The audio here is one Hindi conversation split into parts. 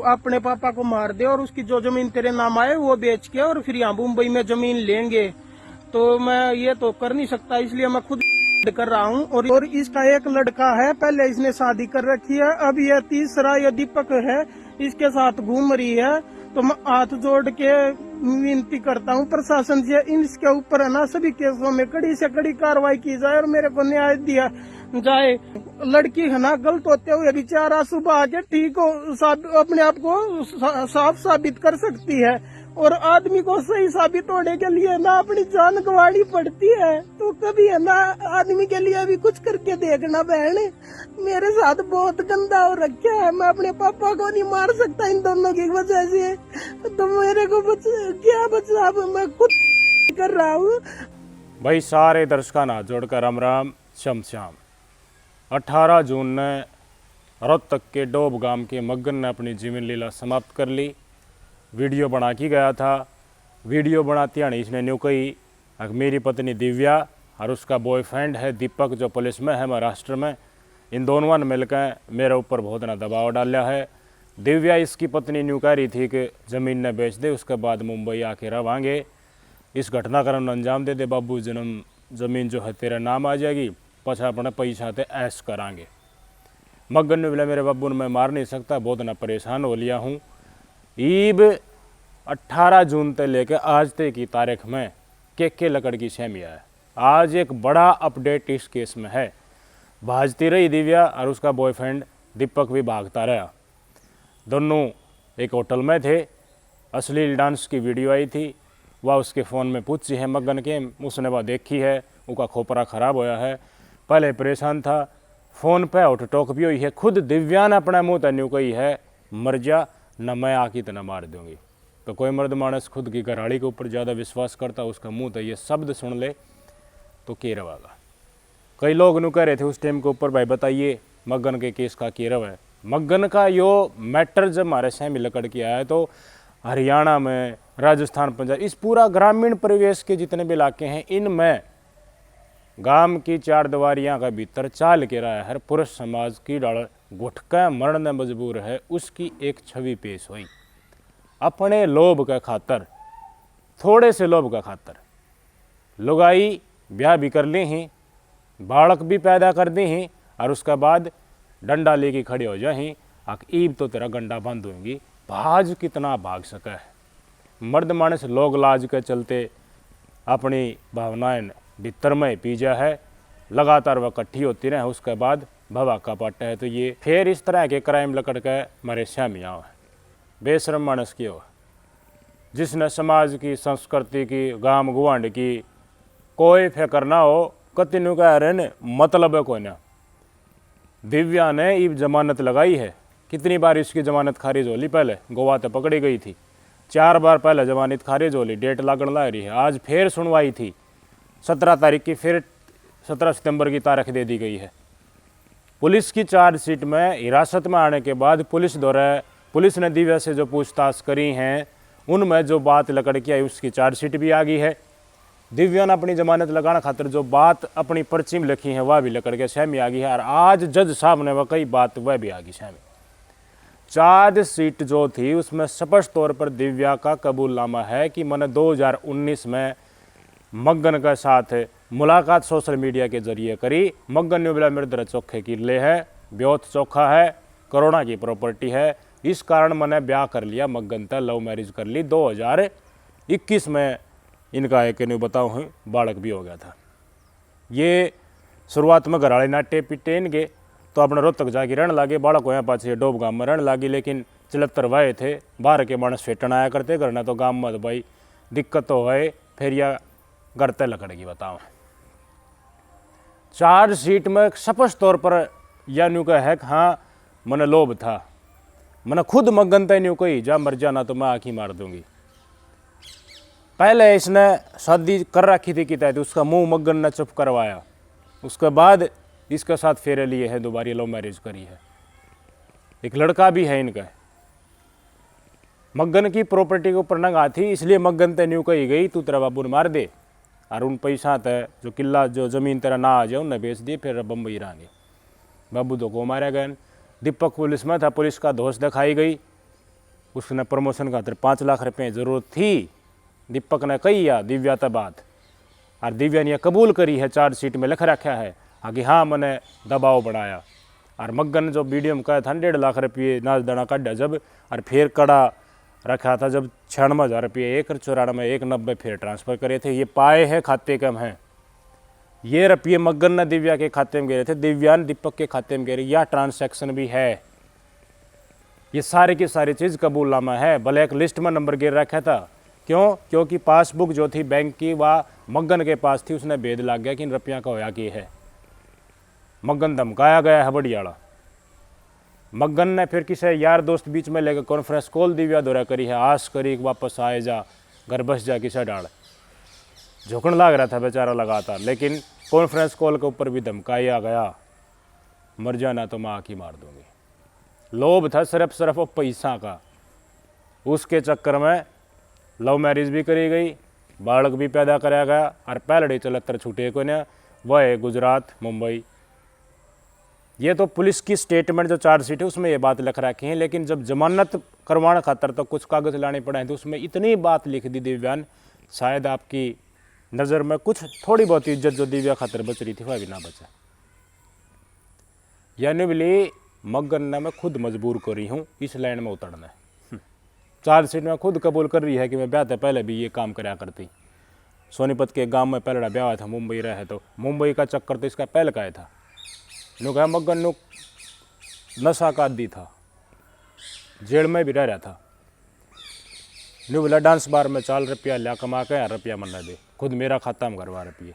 अपने पापा को मार दे और उसकी जो जमीन तेरे नाम आए वो बेच के और फिर यहाँ मुंबई में जमीन लेंगे। तो मैं ये तो कर नहीं सकता, इसलिए मैं खुद कर रहा हूँ। और इसका एक लड़का है, पहले इसने शादी कर रखी है, अब ये तीसरा ये दीपक है, इसके साथ घूम रही है। तो मैं हाथ जोड़ के विनती करता हूँ प्रशासन से, इसके ऊपर है ना सभी केसों में कड़ी से कड़ी कार्रवाई की जाए और मेरे को न्याय दिया जाए। लड़की है ना गलत होते हुए बेचारा सुबह आके ठीक हो अपने आप को साफ साबित कर सकती है, और आदमी को सही साबित होने के लिए ना अपनी जान गंवानी पड़ती है। तो कभी है ना आदमी के लिए भी कुछ करके देखना बहन, मेरे साथ बहुत गंदा हो रखा है, मैं अपने पापा को नहीं मार सकता इन दोनों की वजह से। तो मेरे को क्या बचा, अब मैं खुद कर रहा हूँ। भाई सारे दर्शकों ना जोड़कर राम राम श्याम श्याम। 18 जून ने रोहतक के डोब गांव के मग्गन ने अपनी जीवन लीला समाप्त कर ली। वीडियो बना के गया था, वीडियो बनाती आने इसने न्यू कही मेरी पत्नी दिव्या और उसका बॉयफ्रेंड है दीपक जो पुलिस में है महाराष्ट्र में, इन दोनों ने मिलकर मेरे ऊपर बहुत ना दबाव डाला है। दिव्या इसकी पत्नी न्यू कह रही थी कि ज़मीन न बेच दे, उसके बाद मुंबई आके रवांगे, इस घटनाक्रम ने अंजाम दे दे बाबू, जन्म ज़मीन जो है तेरा नाम आ जाएगी, पछा अपने पैसा ते ऐश करांगे। मगन ने बोला मेरे बाबू ने मैं मार नहीं सकता, बहुत ना परेशान हो लिया हूँ। ईब 18 जून से लेकर आज तक की तारीख में के लकड़ की सहमिया है। आज एक बड़ा अपडेट इस केस में है। भाजती रही दिव्या और उसका बॉयफ्रेंड दीपक भी भागता रहा। दोनों एक होटल में थे, अश्लील डांस की वीडियो आई थी, वह उसके फ़ोन में पूछी है मगन के, उसने वह देखी है, उसका खोपरा ख़राब होया है, पहले परेशान था, फ़ोन पे उठ टोक भी हुई है। खुद दिव्या ने अपना मुँह तन्यू कही है मर जा न मैं आकी तो न मार दूंगी। तो कोई मर्द मानस खुद की घरवाली के ऊपर ज़्यादा विश्वास करता, उसका मुंह तो ये शब्द सुन ले तो के रवागा। कई लोग नु कह रहे थे उस टाइम के ऊपर भाई बताइए मगन के केस का के रव है। मगन का यो मैटर जब हमारे सहमी लकड़ के आया तो हरियाणा में, राजस्थान, पंजाब, इस पूरा ग्रामीण परिवेश के जितने भी इलाके हैं इनमें गांव की चार दीवारियां का भीतर चाल के रहा है पुरुष समाज की डाल घुटका मरने मजबूर है, उसकी एक छवि पेश हुई। अपने लोभ का खातर, थोड़े से लोभ का खातर लुगाई ब्याह भी कर ली ही, बालक भी पैदा कर दी ही और उसके बाद डंडा लेके खड़े हो जाही, ईब तो तेरा गंडा बंद होंगी। भाज कितना भाग सका है मर्द मानस, लोग लाज के चलते अपनी भावनाएं भीतर में पी जा है, लगातार वह इकट्ठी होती रहे, उसके बाद भवा का पाटा है। तो ये फिर इस तरह के क्राइम लकड़ के हमारे श्यामियाँ है। बेशरम मानस की हो जिसने समाज की, संस्कृति की, गांव गुआंड की कोई फिक्र ना हो, कतिनु कह रहे ने मतलब है कोई ना। दिव्या ने ये जमानत लगाई है, कितनी बार इसकी जमानत खारिज हो ली, पहले गोवा तक पकड़ी गई थी, 4 बार पहले जमानत खारिज हो ली, डेट लागण ला रही है। आज फिर सुनवाई थी 17 तारीख की, फिर 17 सितंबर की तारीख दे दी गई है। पुलिस की चार्जशीट में हिरासत में आने के बाद पुलिस ने दिव्या से जो पूछताछ करी हैं उनमें जो बात लकड़ की आई उसकी चार्जशीट भी आ गई है। दिव्या ने अपनी जमानत लगाने खातिर जो बात अपनी पर्ची में लिखी है वह भी लकड़ के सहमी आ गई है, और आज जज साहब ने वह कई बात वह भी आ गई सहमी। चार्जशीट जो थी उसमें स्पष्ट तौर पर दिव्या का कबूलनामा है कि मैंने 2019 में मगन के साथ मुलाकात सोशल मीडिया के जरिए करी। मगन ने बोला मेरे दर चोखे की ले है, ब्योत चोखा है, कोरोना की प्रॉपर्टी है, इस कारण मैंने ब्याह कर लिया, मगन तक लव मैरिज कर ली। 2021 में इनका एक नहीं बताऊँ बालक भी हो गया था। ये शुरुआत में घराड़े नाटे पिटे इनके तो अपने रोहतक जाके रहने लगे, बालक यहाँ पास डोब गाँव में रहने लगी, लेकिन 74 वाए थे, बाहर के मानस फेटन आया करते करना, तो गाँव में तो भाई दिक्कत तो है, फिर यह गरते लकड़ेगी बताओ। चार्जशीट में स्पष्ट तौर पर यह न्यू का है कि हाँ मैंने लोभ था, मैंने खुद मगन तय न्यू कही जा मर जाना तो मैं आँखी मार दूंगी। पहले इसने शादी कर रखी थी कि उसका मुंह मगन ने चुप करवाया, उसके बाद इसके साथ फेरे लिए है, दोबारा लव मैरिज करी है, एक लड़का भी है इनका। मगन की प्रॉपर्टी के ऊपर नंगा थी, इसलिए मगन ते न्यू कही गई तू तेरा बाबू ने मार दे और उन पैसा तय जो किला जो ज़मीन तेरा ना आ जाए उन्हें बेच दिए, फिर बम्बई रहेंगे। बाबू तो को मारा गए। दीपक पुलिस में था, पुलिस का दोष दिखाई गई, उसने प्रमोशन खातर 5 लाख रुपये की ज़रूरत थी। दीपक ने कही या दिव्या तक बात, और दिव्या ने कबूल करी है, चार्जशीट में लिख रखा है कि हाँ मैंने दबाव बढ़ाया। और मग्गन जो वीडियो में कहा था 1.5 लाख रुपये नाच दाना काटा जब, और फिर कड़ा रखा था जब 96,000 रुपये 194 190 फिर ट्रांसफ़र करे थे। ये पाए हैं खाते कम हैं, ये रुपये मग्गन ने दिव्या के खाते में गिरे थे, दिव्या ने दीपक के खाते में गिरे, यह ट्रांसैक्शन भी है। ये सारी की सारी चीज़ कबूलनामा है। ब्लैक लिस्ट में नंबर गिर रखा था, क्यों? क्योंकि पासबुक जो थी बैंक की वह मग्गन के पास थी। उसने भेद लग गया कि इन रुपया का होया कि है। मग्गन धमकाया गया है बढ़ियाला। मग्गन ने फिर किसी यार दोस्त बीच में लेकर कॉन्फ्रेंस कॉल दिव्या दौरा करी है, आस करी कि वापस आए जा, घर बस जा, किसा डाल झोंकन लग रहा था बेचारा लगातार। लेकिन कॉन्फ्रेंस कॉल के ऊपर भी धमकाया गया, मर जाना तो मैं आँख ही मार दूंगी। लोभ था सिर्फ वो पैसा का। उसके चक्कर में लव मैरिज भी करी गई, बालक भी पैदा कराया गया, और पहले चलतर छूटे को ने वह है गुजरात मुंबई। ये तो पुलिस की स्टेटमेंट जो चार्जशीट है उसमें ये बात लिख रखी है। लेकिन जब जमानत करवाने खातर तो कुछ कागज़ लाने पड़े हैं, तो उसमें इतनी बात लिख दी दिव्यान, शायद आपकी नज़र में कुछ थोड़ी बहुत इज्जत जो दिव्या खातर बच रही थी वह भी ना बचे। यानी बोली मग्गन ने मैं खुद मजबूर करी हूँ इस लाइन में उतरना। चार्जशीट में खुद कबूल कर रही है कि मैं ब्याह से पहले भी ये काम कराया करती। सोनीपत के गांव में पहला ब्याह हुआ था, मुंबई रहे तो मुंबई का चक्कर तो इसका पहले का था। नु कहा मग्गन नु नशा का आदि था, जेल में भी रहा था। नु बोला डांस बार में 4 रुपया लिया कमा के, रुपया मन दे, खुद मेरा खाता में करवा रुपये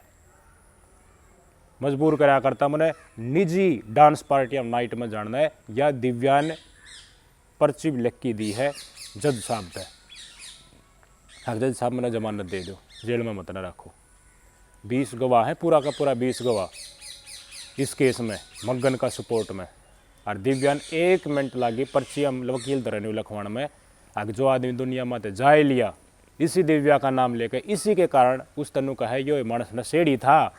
मजबूर कराया करता। मैंने निजी डांस पार्टी नाइट में जानना है, या दिव्या ने पर्ची लिख की दी है जज साहब पे, हाँ जज साहब मैंने जमानत दे दो, जेल में मत न रखो। 20 गवाह है, पूरा का पूरा 20 गवाह इस केस में मग्गन का सपोर्ट में। और दिव्यान 1 मिनट लगी पर्ची हम वकील तरह लखवाण में। आगे जो आदमी दुनिया में जाए लिया इसी दिव्या का नाम लेकर, इसी के कारण उस तनु का है यो मानस नशेड़ी था,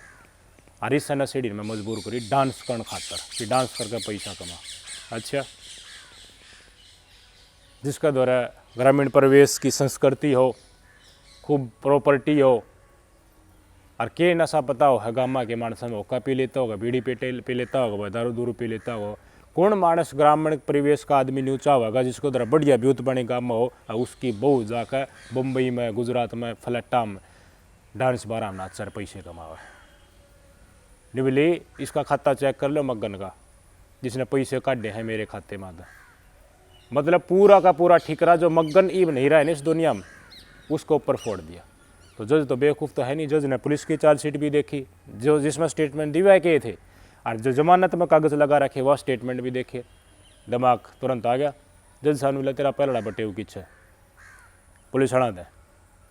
और इस नशेड़ी में मजबूर करी डांस करने खातर कि डांस करके पैसा कमा। अच्छा, जिसका द्वारा ग्रामीण परिवेश की संस्कृति हो, खूब प्रॉपर्टी हो, और के नशा पता हो है गामा के मानस में होका पी लेता होगा, बीड़ी पी लेता होगा, दारू दूरू पी लेता होगा। कौन मानस ग्रामीण परिवेश का आदमी नीचा होगा जिसको द्वारा बढ़िया ब्यूत बने गाम में हो, और उसकी बहू जाकर मुंबई में, गुजरात में, फ्लैटा में डांस बार में नाच पैसे कमावे। निबली इसका खाता चेक कर लो मग्गन का, जिसने पैसे काटे हैं मेरे खाते में। मतलब पूरा का पूरा ठिकरा जो मग्गन ईब नहीं रहा है इस दुनिया में, उसको ऊपर फोड़ दिया। तो जज तो बेवकूफ़ तो है नहीं, जज ने पुलिस की चार्जशीट भी देखी जो जिसमें स्टेटमेंट दिव्या के थे, और जो जमानत में कागज़ लगा रखे वह स्टेटमेंट भी देखे। दिमाग तुरंत आ गया। जज साहब ने बोला तेरा पहलड़ा बटेव किच है, पुलिस हड़ा दे।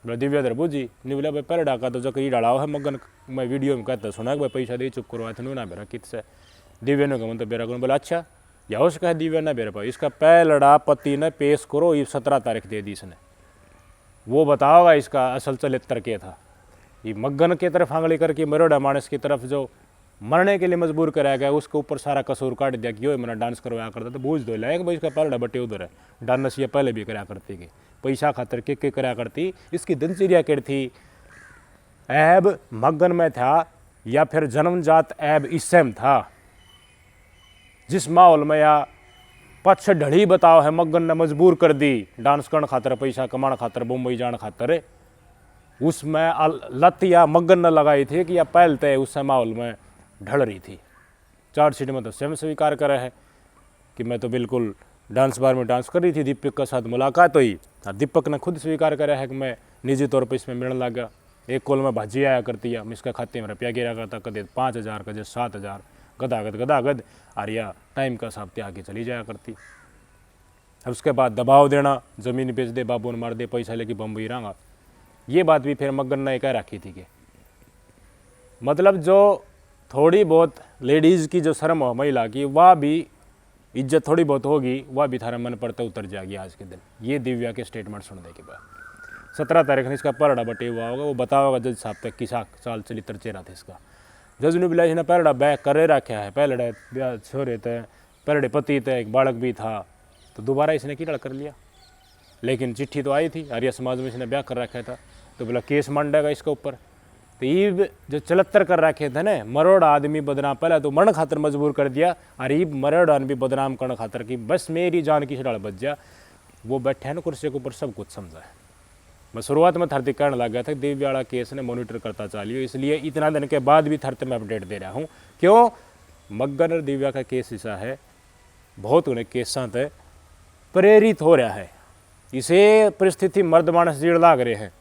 बोला दिव्या दर बूझी नहीं, बोला भाई पहलड़ा का तो जो कहीं डाला है मग्गन, मैं वीडियो में कहता सुना कि भाई पैसा दे चुप करवाए थे ना बेरा कित से। दिव्या ने कहा तो बेरा को बोला अच्छा या उस कहा दिव्या ना बेरा पाओ, इसका पहलड़ा पति ने पेश करो, ये 17 तारीख दे दी इसने, वो बताओगा इसका असल चरित्र क्या था। ये मग्गन की तरफ आंगली करके मरोड़ा मानस की तरफ जो मरने के लिए मजबूर कराया गया, उसके ऊपर सारा कसूर काट दिया कि यो मैंने डांस करवाया करता। तो बूझ दो लायक भाई इसका पहलड़ा बटे उधर है, डांस ये पहले भी कराया करती कि पैसा खातर के कराया करती। इसकी दिनचर्या क्या थी, ऐब मग्गन में था या फिर जन्मजात ऐब इससे में था, जिस माहौल में या पक्ष ढड़ी बताओ है मग्गन ने मजबूर कर दी डांस करने खातर, पैसा कमाने खातर, मुंबई जाने खातर, उसमें लत या मग्गन ने लगाई थी कि या पहलते उस माहौल में ढल रही थी। चार्जशीट में तो स्वयं स्वीकार करा है कि मैं तो बिल्कुल डांस बार में डांस कर रही थी, दीपक के साथ मुलाकात हुई, और दीपक ने खुद स्वीकार करा है कि मैं निजी तौर पर इसमें मिलने लगा। एक कॉल में भाजी आया करती है, इसका खाते में रुपया गिरा करता, कदे 5,000 कदे 7,000, गदागद और या टाइम का हिसाब आगे चली जाया करती। अब उसके बाद दबाव देना, ज़मीन बेच दे, बाबू ने मार दे, पैसा लेके बम्बई रहा। ये बात भी फिर मग्गन ने कह रखी थी कि मतलब जो थोड़ी बहुत लेडीज़ की जो शर्म हो महिला की, वह भी इज्जत थोड़ी बहुत होगी, वह भी थारा मन पर तो उतर जाएगी आज के दिन। ये दिव्या के स्टेटमेंट सुनने के बाद 17 तारीख ने इसका पलड़ा बटे हुआ होगा, वो बताओगा जज साहब तक किसा साल चलित्र चेहरा था इसका। जज ने बोला इसने पहलड़ा बैक करे रखा है, पहलड़े ब्याह छोरे थे, पहलड़े पति थे, एक बालक भी था, तो दोबारा इसने किड़ा कर लिया। लेकिन चिट्ठी तो आई थी, आर्य समाज में इसने ब्याह कर रखा था, तो बोला केस मांडेगा इसके ऊपर। तो ये जो चलत्तर कर रखे थे ना, मरोड़ आदमी बदनाम, पहले तो मरण खातर मजबूर कर दिया, और ये मरोड़ आदमी बदनाम करने खातर कि बस मेरी जान की डाल बच जा। वो बैठे हैं ना कुर्सी के ऊपर, सब कुछ समझा है। मैं शुरुआत में थरती कहने लग गया था दिव्या वाला केस ने मॉनिटर करता चलियो, इसलिए इतना दिन के बाद भी थरते में अपडेट दे रहा हूँ। क्यों? मग्गन और दिव्या का केस ऐसा है, बहुत उन्हें केसा से प्रेरित हो रहा है, इसे परिस्थिति मर्द मानस जीड़ लाग रहे हैं,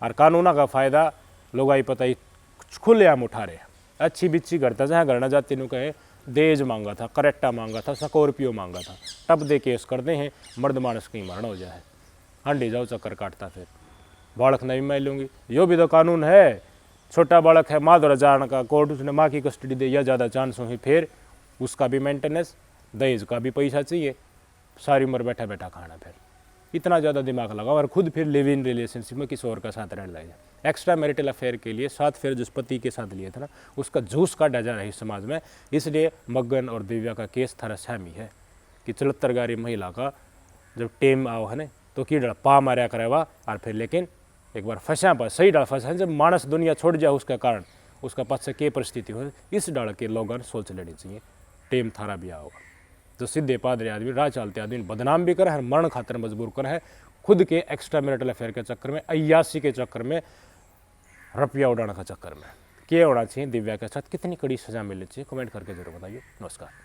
और कानूना का फायदा लोग आई पता ही खुलेआम उठा रहे हैं। अच्छी बिच्ची करता जहाँ गणना जाति ने कहे देज मांगा था, करेक्टा मांगा था, स्कॉर्पियो मांगा था, टप दे केस कर दे हैं, मर्द मानस कहीं मरण हो जाए, हंडी जाओ चक्कर काटता, फिर बालक नहीं मैं लूँगी। यो भी तो कानून है, छोटा बालक है माँ द्वारा जान का, कोर्ट उसने माँ की कस्टडी दे या ज़्यादा चांस हुई, फिर उसका भी मेंटेनेंस, दहेज का भी पैसा चाहिए, सारी उम्र बैठा बैठा खाना, फिर इतना ज़्यादा दिमाग लगा, और खुद फिर लिव इन रिलेशनशिप में किसी और का साथ रह जाए। एक्स्ट्रा मैरिटल अफेयर के लिए 7 फेर जिस पति के साथ लिए था ना, उसका जूस काटा जा रहा है इस समाज में। इसलिए मग्गन और दिव्या का केस थोड़ा सहमी है कि 74 महिला का जब टेम आओ है ना, तो की डर पा मारा करेवा, और फिर लेकिन एक बार फंसा पर सही डाल फंसा, जब मानस दुनिया छोड़ जाए उसका कारण उसका पास से क्या परिस्थिति हो, इस डाल के लोगों सोच लेनी चाहिए। टेम थारा भी आओगा, जो सीधे पादरे आदमी राह चलते आदमी बदनाम भी करे है, मरण खातर मजबूर कर है, खुद के एक्स्ट्रा मैरिटल अफेयर के चक्कर में, अय्यासी के चक्कर में, रुपया उड़ाने का चक्कर में। क्या होना चाहिए दिव्या के साथ, कितनी कड़ी सजा मिलनी चाहिए, कमेंट करके जरूर बताइए। नमस्कार।